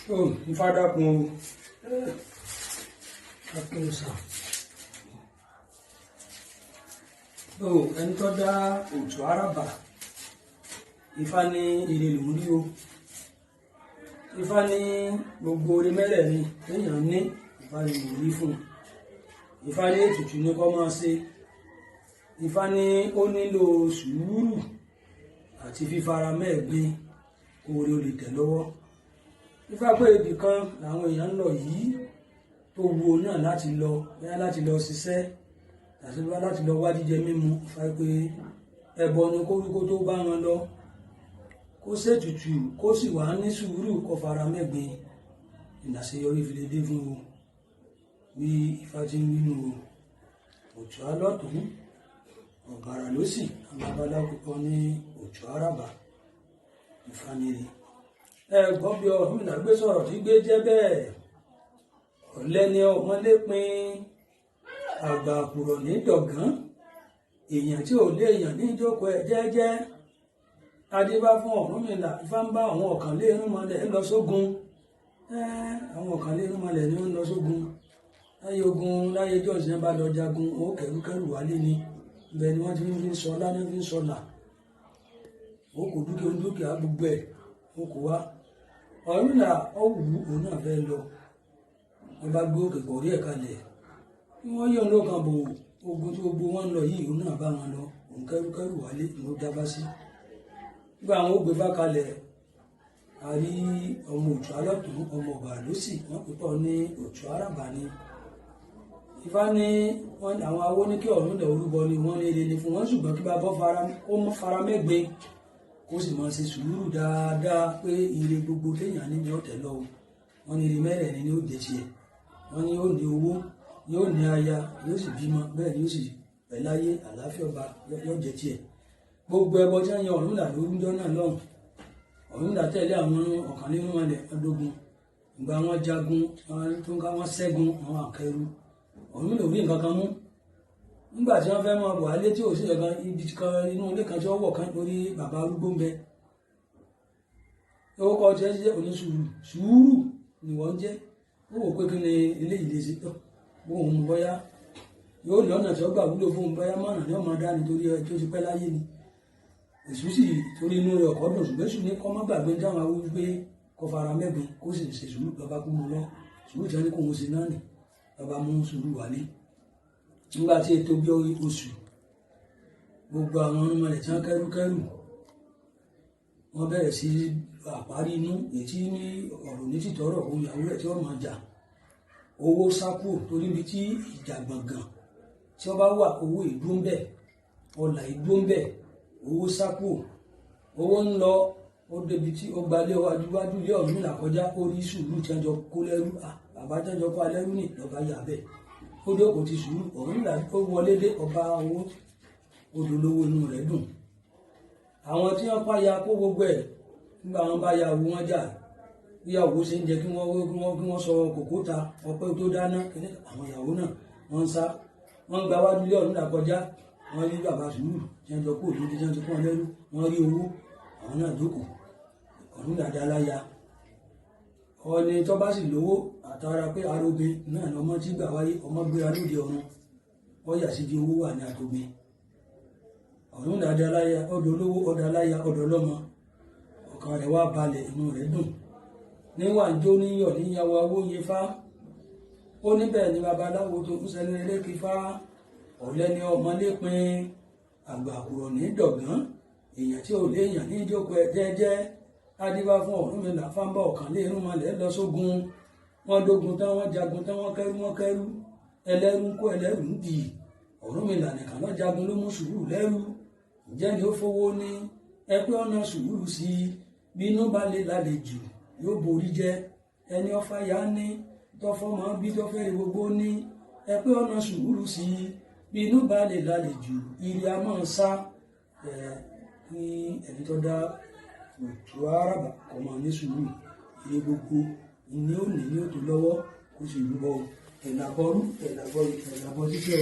Ifá dákun o. Akínsa. Ẹni tó dá òtù àràbà, Ifá ní ire lòún rí o. Ifá ní gbogbo orí mẹ́rẹ̀ẹ̀rin téèyàn ní, Ifá ní lòún rí fún un. Ifá ní ètùtù ní kó máa ṣe. Ifá ní ó nílò sùúrù àti fífara mẹ́ẹ̀gbin kó orí ó lè tẹ̀ lọ́wọ́. Ifá pé ibì kan làwọn èèyàn ń lọ yìí tó wu náà láti lọ bóyá láti lọ ṣiṣẹ́ àti láti lọ wá jíjẹ mímu. Ifá pé ẹbọ ni kó tó bá wọn lọ, kó ṣètùtù kó sì wà ní sùúrù kó fara mẹ́gbin ìlàṣeyọrí fi lè dé fún o. Bí Ifá ti ń wínú o, òtù alọ́tún ọ̀gàrà lósì, àwọn babaláwo púpọ̀ ní òtù àràbà. Ifá níre gbọ́ bí Ọ̀rúnmìlà gbé sọ̀rọ̀ tí gbé jẹ́ bẹ́ẹ̀. Ọ̀lẹ ni ọmọlé pin, àgbà àkùrọ̀ ní dọ̀gán, èèyàn tí ò lé èèyàn ní ìjókòó ẹ̀ jẹ́jẹ́. Adébá fún Ọ̀rúnmìlà, Ifá ń bá àwọn ọ̀kànlérúnmọlẹ̀ ń lọ sógun. Àwọn ọ̀kànlérúnmọlẹ̀ ni ó ń lọ sógun. Láyé ogun láyé jọ́sìn yẹn bá lọ jagun, ó kẹrùkẹrù wálé ni. Ibẹ̀ ni wọ́n ti fi ń sọ lánà fi ń sọlà. Ó kò dúkìá gbogbo ẹ̀ ó kò wá. Ọ̀rúnmìlà ọ̀wù òun náà fẹ́ lọ. Wọ́n bá gbé òkè kọ̀rí ẹ̀ kalẹ̀. Bí wọ́n yọ̀ ló kan bò ogun tí gbogbo wọn lọ yìí, òun náà bá wọn lọ. Òun kẹrùkẹrù wálé ni ó dábá sí. Nígbà àwọn ó gbé Ifá kalẹ̀, a rí ọmọ òtù alọ́tún ọmọ ọ̀gàrà lósì, wọ́n pípọ̀ ní òtù àràbà ni. Ifá ní àwọn awó ní kí Ọ̀rúnmìlà orúbọ ni wọ́n ní ire ni fún wọn, ṣùgbọ́n kí bàbá fara mẹ́gbin kó sì máa ṣe sùúrù dáadáa pé ire gbogbo téèyàn ní ọ̀tẹ̀ lọ́wọ́. Wọ́n ní ire mẹ́rẹ̀ẹ̀rin ni ó jẹ tiẹ̀. Wọ́n ní yóò ní owó, yóò ní aya, yóò sì bímọ, bẹ́ẹ̀ ni yóò sì pẹ́ láyé àlàáfíà ọba yóò jẹ tiẹ̀. Gbogbo ẹbọ tí wọ́n yan Ọ̀rúnmìlà lórúkọ náà lọ́hùn. Ọ̀rúnmìlà tẹ̀lé àwọn ọ̀kànlérúnmọlẹ̀ ọdógun. Ìgbà wọn jagun tó ń ká wọn ṣẹ́gun àwọn àkẹrù. Ọ̀rúnmìlà ò rí nǹkan kan mú. Nígbà tí wọ́n fẹ́ mọ bọ̀ alé tí ò sí ẹ̀kan ibi kan inú ilé kan tí wọ́n wọ̀ kan lórí bàbá arúgbó ń bẹ. Owó kọ́ tí ẹ jẹ́ onísùúrù, sùúrù ni wọ́n jẹ́. Ó wò pé kí ni eléyìí lè ṣe tọ́. Bóun mú bọ́yá yóò lọ́nà tí ó gbà wúlò fún un, bọ́yá mọ̀nà ni ó máa dá nítorí ẹ tó ti pẹ́ láyé ni. Èṣù sì torí inú rẹ̀ ọ̀kọ́ dùn, ṣùgbọ́n èṣù ní kọ́ má gbàgbé dáhùn awú wípé kó fara mẹ́gbin kó sì ṣe sùúrù. Bàbá kú mu lọ, sùúrù tí wọ́n ní kó wọn ṣe náà nì. Bàbá mú sùúrù wálé. Nígbà tí ètò bí oṣù, gbogbo àwọn ọmọlẹ̀ tí wọ́n kẹ́rùkẹ́rù wọ́n bẹ̀rẹ̀ sí àparí inú ètí ní ọ̀rọ̀ ní tìtọ́rọ̀ òun ìyàwó rẹ̀ tí wọ́n máa jà. Owó sákò torí ibi tí ìjà gbọ̀ngàn tí wọ́n bá wà, owó ìdúró ń bẹ̀, ọlà ìdúró ń bẹ̀, owó sákò. Owó ń lọ ó débi tí ó gbalé wájú ilé Ọ̀rúnmìlà kọjá, ó rí sùúrù tí wọ́n jọ kó lẹ́rú. Bàbá tí wọ́n jọ kó alẹ́rú nì lọ́ba yà bẹ́ẹ̀. Ó dé kò ti sùúrù. Ọ̀rúnmìlà ó wọlé dé ọba owó odolówó inú rẹ̀ dùn. Àwọn tí wọ́n pa ya kó gbogbo ẹ̀ nígbà wọn bá ya owó wọn jà. Bí ìyàwó ṣe ń jẹ kí wọ́n sọ kòkó ta ọpẹ́ tó dáná. Àwọn ìyàwó náà wọ́n ń sá. Wọ́n gba wájú ilé Ọ̀rúnmìlà kọjá. Wọ́n rí bàbá sùúrù tí wọ́n jọ kó òdòdó tí wọ́n ti pọ́n lẹ́rú. Wọ́n rí owó. Àwọn náà jókòó. Ọ̀rúnmìlà dá láya. Ọ̀ni tó bá sì lówó àtàrà pé aróbe náà ni ọmọ tí gbà wáyé, ọmọ gbéra lóde ọ̀run. Wọ́n yà sí di owó wà ní àtòbe. Ọ̀rúnmìlà dá láya, ọ̀dọ̀ olówó, ọ̀dọ̀ láya, ọ̀dọ̀ lọ́mọ. Ọkàn rẹ̀ wá balẹ̀, inú rẹ̀ dùn. Níwà ń jó níyọ̀ níyàwó awóye Fá. Ó níbẹ̀ ni babaláwo tó ń sẹ́ni eléke Fá. Ọ̀lẹ ni ọmọlé pin, àgbà àkùrọ̀ ní dọ̀gán, èèyàn tí ò léèyàn ní ìjókòó ẹ̀ jẹ́jẹ́. Adébá fún Ọ̀rúnmìlà, Fá ń bá ọ̀kànlérúnmọlẹ̀ lọ sógun. Wọ́n dógun tán, wọ́n jagun tán, wọ́n kẹ́rù. Ẹlẹ́rú ń kó ẹlẹ́rú ń dì. Ọ̀rúnmìlà nìkan ló jagun ló mú sùúrù lẹ́rú. Ǹjẹ́ ni ó fowó ní ẹgbẹ́ ọ̀nà sùúrù sí i? Bí inú bá lè lálejò yóò borí jẹ́. Ẹni ọ̀fà yá ní tọ́fọ́mọ bí tọ́fẹ́rẹ́ gbogbo ní ẹgbẹ́ ọ̀nà sùúrù sí i. Bí inú bá lè lálejò ire a máa sá. Ní ẹni tó dá òtù àràbà kọ́ máa ní sùúrù. Ire gbogbo ní ó ní ó tó lọ́wọ́ kó sì rúbọ ẹ̀làbọ́rú ẹ̀làbọ́ títí